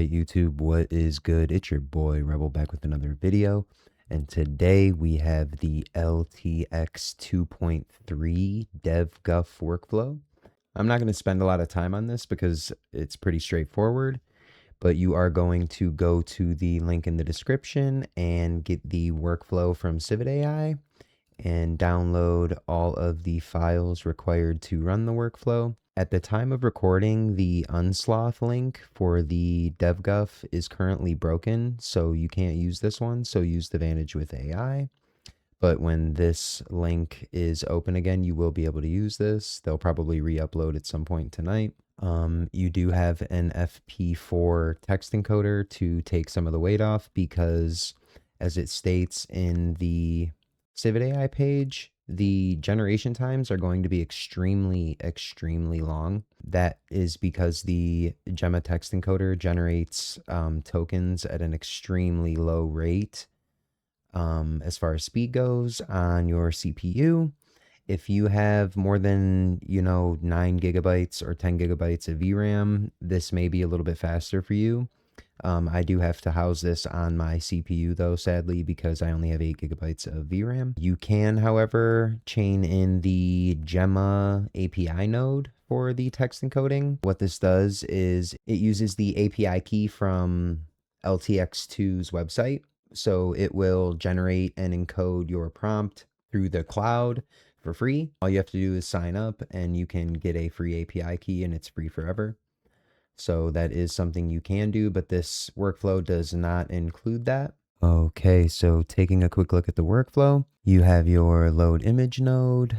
Alright YouTube, what is good? It's your boy Rebel back with another video, and today we have the LTX 2.3 DevGUF workflow. I'm not going to spend a lot of time on this because it's pretty straightforward, but you are going to go to the link in the description and get the workflow from Civet AI and download all of the files required to run the workflow. At the time of recording, the unsloth link for the DevGUF is currently broken, so you can't use this one, so use the Vantage with AI. But when this link is open again, you will be able to use this. They'll probably re-upload at some point tonight. You do have an FP4 text encoder to take some of the weight off because, as it states in the Civet AI page, the generation times are going to be extremely long. That is because the Gemma text encoder generates tokens at an extremely low rate as far as speed goes on your CPU. If you have more than 9 gigabytes or 10 gigabytes of VRAM, this may be a little bit faster for you. I do have to house this on my CPU though, sadly, because I only have 8 gigabytes of VRAM. You can, however, chain in the Gemma API node for the text encoding. What this does is it uses the API key from LTX2's website. So it will generate and encode your prompt through the cloud for free. All you have to do is sign up and you can get a free API key, and it's free forever. So that is something you can do, but this workflow does not include that. Okay, so taking a quick look at the workflow, you have your load image node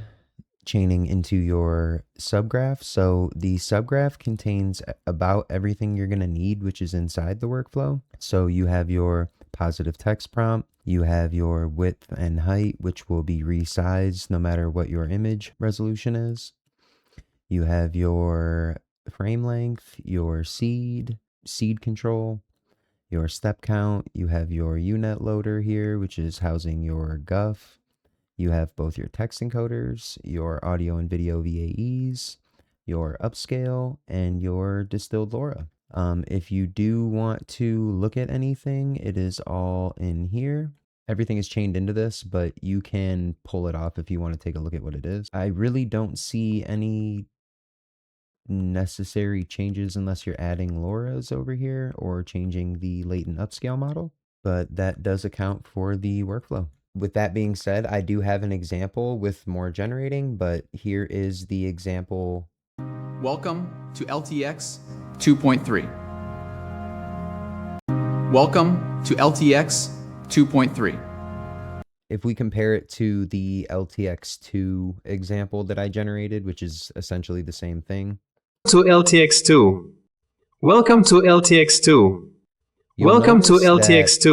chaining into your subgraph. So the subgraph contains about everything you're going to need, which is inside the workflow. So you have your positive text prompt, you have your width and height, which will be resized no matter what your image resolution is. You have your frame length, your seed control, your step count. You have your UNet loader here, which is housing your GUF. You have both your text encoders, your audio and video VAEs, your upscale, and your distilled LoRa. If you do want to look at anything, it is all in here. Everything is chained into this, but you can pull it off if you want to take a look at what it is. I really don't see any necessary changes unless you're adding LoRa's over here or changing the latent upscale model, but that does account for the workflow. With that being said, I do have an example with more generating, but here is the example. Welcome to LTX 2.3. Welcome to LTX 2.3. If we compare it to the LTX2 example that I generated, which is essentially the same thing. To LTX2. Welcome to LTX2. Welcome to LTX2.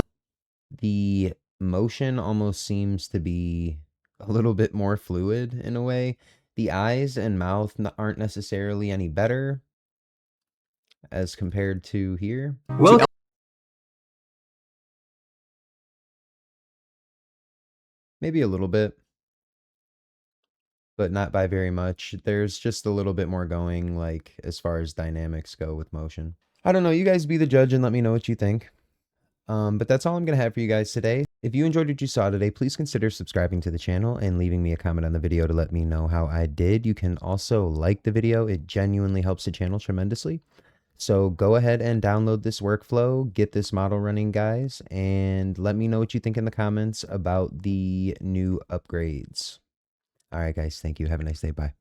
The motion almost seems to be a little bit more fluid in a way. The eyes and mouth aren't necessarily any better as compared to here. Welcome. Maybe a little bit, but not by very much. There's just a little bit more going, like, as far as dynamics go with motion. I don't know, you guys be the judge and let me know what you think. But that's all I'm going to have for you guys today. If you enjoyed what you saw today, please consider subscribing to the channel and leaving me a comment on the video to let me know how I did. You can also like the video. It genuinely helps the channel tremendously. So go ahead and download this workflow, get this model running, guys, and let me know what you think in the comments about the new upgrades. All right, guys, thank you. Have a nice day. Bye.